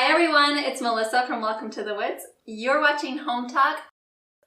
Hi everyone, it's Melissa from Welcome to the Woods. You're watching Hometalk,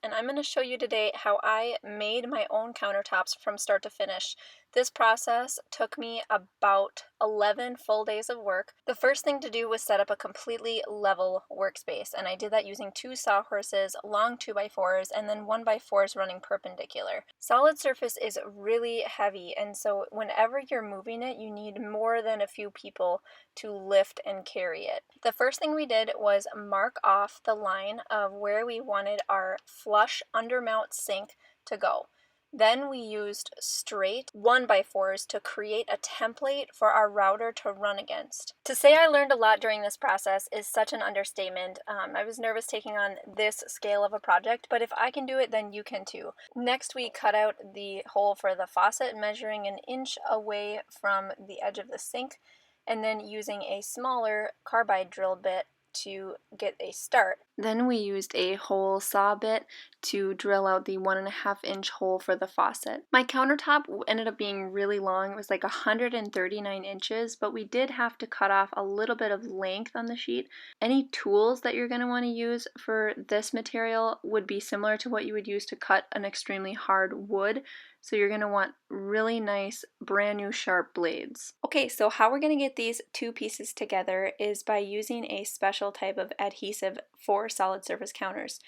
and I'm going to show you today how I made my own countertops from start to finish. This process took me about 11 full days of work. The first thing to do was set up a completely level workspace, and I did that using 2 sawhorses, long 2x4s, and then 1x4s running perpendicular. Solid surface is really heavy, and so whenever you're moving it, you need more than a few people to lift and carry it. The first thing we did was mark off the line of where we wanted our flush undermount sink to go. Then we used straight 1x4s to create a template for our router to run against. To say I learned a lot during this process is such an understatement. I was nervous taking on this scale of a project, but if I can do it, then you can too. Next, we cut out the hole for the faucet, measuring 1 inch away from the edge of the sink, and then using a smaller carbide drill bit to get a start. Then we used a hole saw bit to drill out the 1.5 inch hole for the faucet. My countertop ended up being really long. It was like 139 inches, but we did have to cut off a little bit of length on the sheet. Any tools that you're going to want to use for this material would be similar to what you would use to cut an extremely hard wood. So you're going to want really nice, brand new sharp blades. Okay, so how we're going to get these 2 pieces together is by using a special type of adhesive for solid surface counters.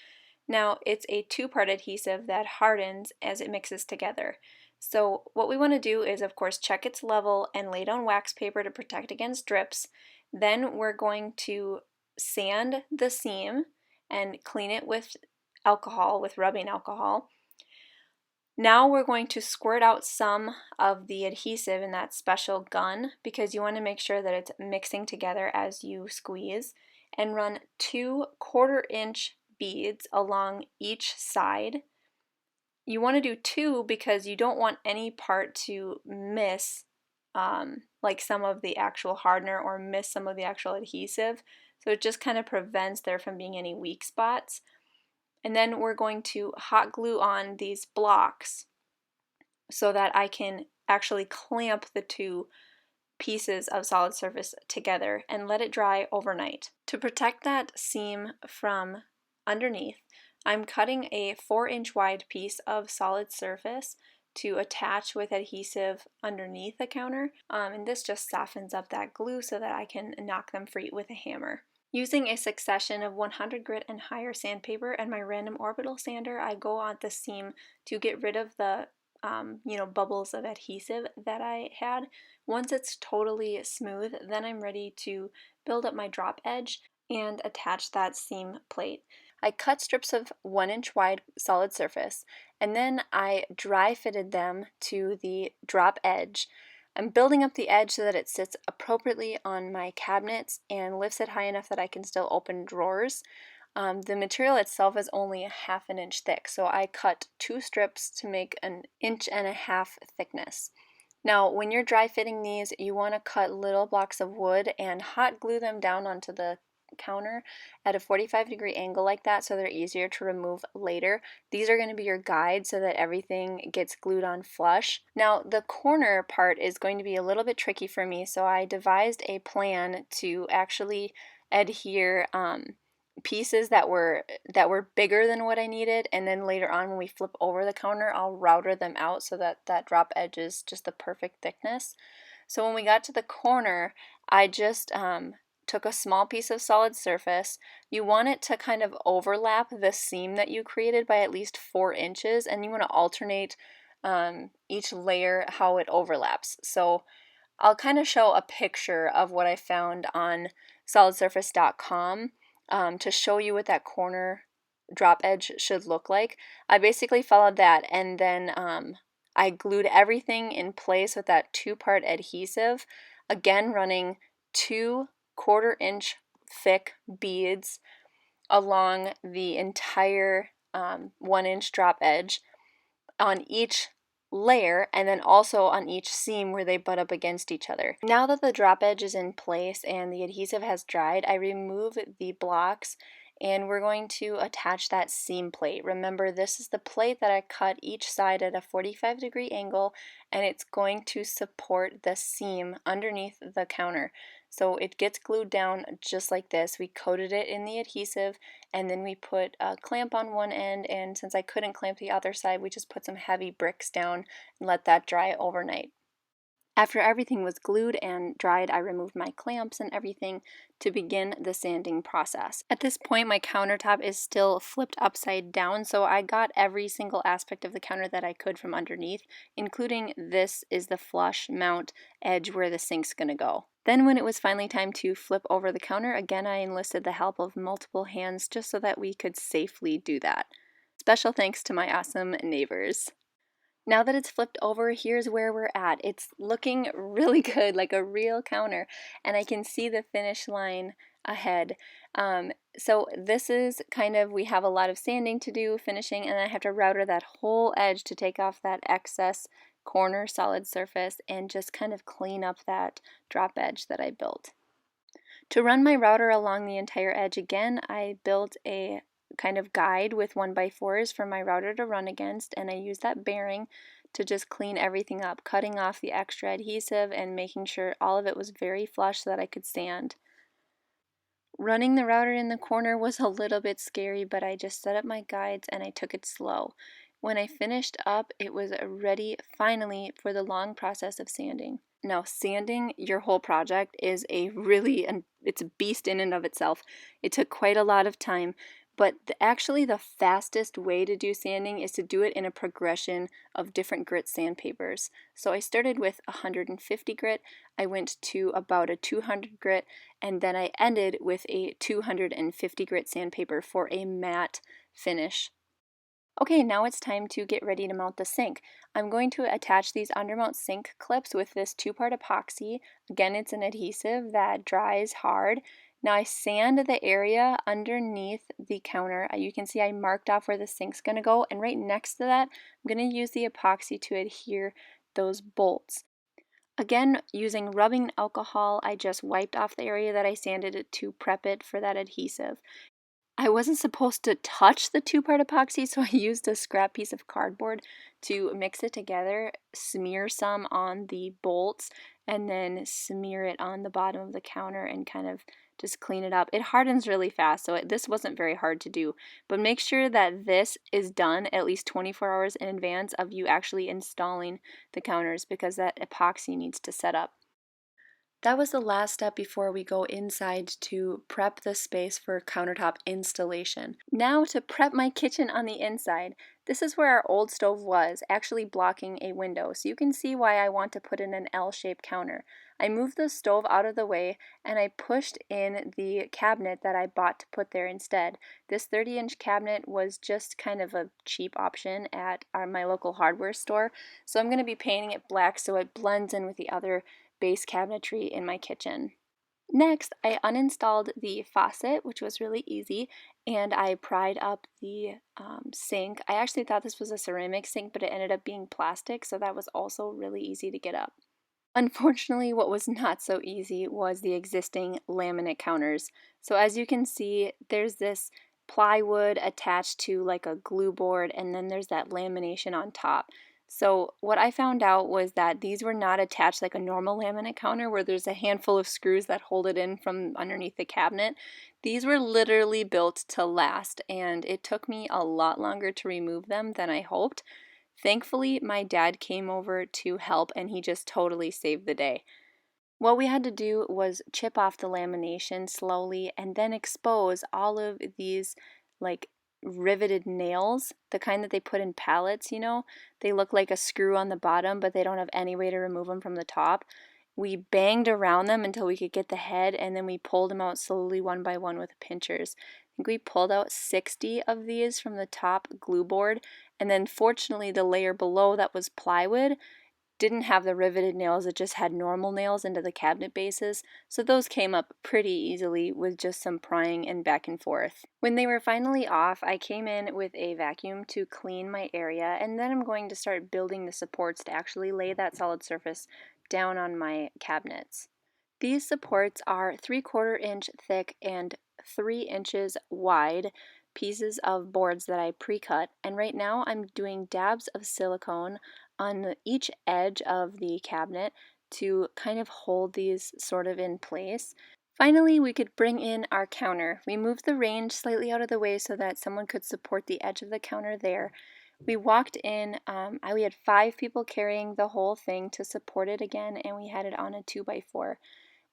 Now, it's a 2-part adhesive that hardens as it mixes together. So what we want to do is, of course, check its level and lay down wax paper to protect against drips. Then we're going to sand the seam and clean it with alcohol, with rubbing alcohol. Now we're going to squirt out some of the adhesive in that special gun because you want to make sure that it's mixing together as you squeeze, and run 2 1/4-inch beads along each side. You want to do 2 because you don't want any part to miss like some of the actual hardener or miss some of the actual adhesive. So it just kind of prevents there from being any weak spots. And then we're going to hot glue on these blocks so that I can actually clamp the 2 pieces of solid surface together and let it dry overnight. To protect that seam from underneath, I'm cutting a 4-inch wide piece of solid surface to attach with adhesive underneath the counter, and this just softens up that glue so that I can knock them free with a hammer. Using a succession of 100 grit and higher sandpaper and my random orbital sander, I go on the seam to get rid of the bubbles of adhesive that I had. Once it's totally smooth, then I'm ready to build up my drop edge and attach that seam plate. I cut strips of 1-inch wide solid surface, and then I dry fitted them to the drop edge. I'm building up the edge so that it sits appropriately on my cabinets and lifts it high enough that I can still open drawers. The material itself is only 1/2 inch thick, so I cut 2 strips to make 1.5 inch thickness. Now, when you're dry fitting these, you want to cut little blocks of wood and hot glue them down onto the counter at a 45-degree angle like that so they're easier to remove later. These are going to be your guide so that everything gets glued on flush. Now, the corner part is going to be a little bit tricky for me, so I devised a plan to actually adhere pieces that were bigger than what I needed, and then later on when we flip over the counter, I'll router them out so that that drop edge is just the perfect thickness. So when we got to the corner, I just took a small piece of solid surface. You want it to kind of overlap the seam that you created by at least 4 inches, and you want to alternate each layer how it overlaps. So I'll kind of show a picture of what I found on solidsurface.com to show you what that corner drop edge should look like. I basically followed that, and then I glued everything in place with that 2-part adhesive, again running 2 1/4-inch thick beads along the entire 1-inch drop edge on each layer, and then also on each seam where they butt up against each other. Now that the drop edge is in place and the adhesive has dried, I remove the blocks and we're going to attach that seam plate. Remember, this is the plate that I cut each side at a 45-degree angle, and it's going to support the seam underneath the counter. So it gets glued down just like this. We coated it in the adhesive, and then we put a clamp on one end, and since I couldn't clamp the other side, we just put some heavy bricks down and let that dry overnight. After everything was glued and dried, I removed my clamps and everything to begin the sanding process. At this point, my countertop is still flipped upside down, so I got every single aspect of the counter that I could from underneath, including this is the flush mount edge where the sink's gonna go. Then when it was finally time to flip over the counter, again I enlisted the help of multiple hands just so that we could safely do that. Special thanks to my awesome neighbors. Now that it's flipped over, here's where we're at. It's looking really good, like a real counter, and I can see the finish line ahead. So this is kind of, we have a lot of sanding to do, finishing, and I have to router that whole edge to take off that excess corner solid surface and just kind of clean up that drop edge that I built. To run my router along the entire edge again, I built a kind of guide with 1x4s for my router to run against, and I used that bearing to just clean everything up, cutting off the extra adhesive and making sure all of it was very flush so that I could sand. Running the router in the corner was a little bit scary, but I just set up my guides and I took it slow. When I finished up, it was ready finally for the long process of sanding. Now, sanding your whole project is it's a beast in and of itself. It took quite a lot of time, but actually the fastest way to do sanding is to do it in a progression of different grit sandpapers. So I started with 150 grit, I went to about a 200 grit, and then I ended with a 250 grit sandpaper for a matte finish. Okay, now it's time to get ready to mount the sink. I'm going to attach these undermount sink clips with this 2-part epoxy. Again, it's an adhesive that dries hard. Now I sand the area underneath the counter. You can see I marked off where the sink's going to go, and right next to that, I'm going to use the epoxy to adhere those bolts. Again, using rubbing alcohol, I just wiped off the area that I sanded it to prep it for that adhesive. I wasn't supposed to touch the 2-part epoxy, so I used a scrap piece of cardboard to mix it together, smear some on the bolts, and then smear it on the bottom of the counter and kind of just clean it up. It hardens really fast, so this wasn't very hard to do. But make sure that this is done at least 24 hours in advance of you actually installing the counters, because that epoxy needs to set up. That was the last step before we go inside to prep the space for countertop installation. Now to prep my kitchen on the inside. This is where our old stove was, actually blocking a window, so you can see why I want to put in an L-shaped counter. I moved the stove out of the way and I pushed in the cabinet that I bought to put there instead. This 30-inch cabinet was just kind of a cheap option at my local hardware store, so I'm going to be painting it black so it blends in with the other base cabinetry in my kitchen. Next, I uninstalled the faucet, which was really easy, and I pried up the sink. I actually thought this was a ceramic sink, but it ended up being plastic, so that was also really easy to get up. Unfortunately, what was not so easy was the existing laminate counters. So as you can see, there's this plywood attached to like a glue board, and then there's that lamination on top. So what I found out was that these were not attached like a normal laminate counter where there's a handful of screws that hold it in from underneath the cabinet. These were literally built to last, and it took me a lot longer to remove them than I hoped. Thankfully, my dad came over to help and he just totally saved the day. What we had to do was chip off the lamination slowly and then expose all of these like riveted nails, the kind that they put in pallets, you know. They look like a screw on the bottom, but they don't have any way to remove them from the top. We banged around them until we could get the head, and then we pulled them out slowly one by one with pinchers. I think we pulled out 60 of these from the top glue board, and then fortunately the layer below that was plywood didn't have the riveted nails, it just had normal nails into the cabinet bases, so those came up pretty easily with just some prying and back and forth. When they were finally off, I came in with a vacuum to clean my area, and then I'm going to start building the supports to actually lay that solid surface down on my cabinets. These supports are 3/4 inch thick and 3 inches wide pieces of boards that I pre-cut, and right now I'm doing dabs of silicone on each edge of the cabinet to kind of hold these sort of in place. Finally, we could bring in our counter. We moved the range slightly out of the way so that someone could support the edge of the counter there. We walked in, we had 5 people carrying the whole thing to support it again, and we had it on a 2x4.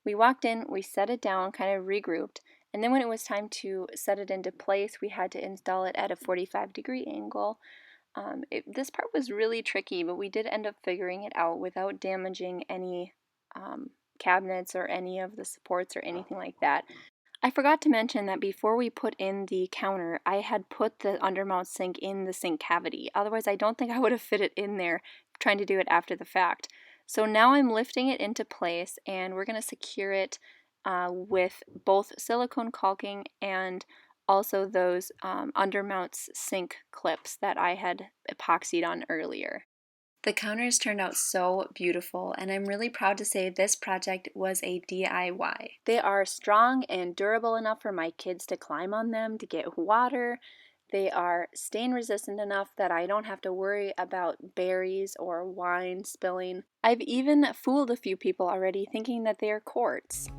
We walked in, we set it down, kind of regrouped, and then when it was time to set it into place, we had to install it at a 45-degree angle. This part was really tricky, but we did end up figuring it out without damaging any cabinets or any of the supports or anything like that. I forgot to mention that before we put in the counter, I had put the undermount sink in the sink cavity. Otherwise, I don't think I would have fit it in there trying to do it after the fact. So now I'm lifting it into place, and we're going to secure it with both silicone caulking and also those undermounts sink clips that I had epoxied on earlier. The counters turned out so beautiful, and I'm really proud to say this project was a DIY. They are strong and durable enough for my kids to climb on them to get water. They are stain resistant enough that I don't have to worry about berries or wine spilling. I've even fooled a few people already thinking that they are quartz.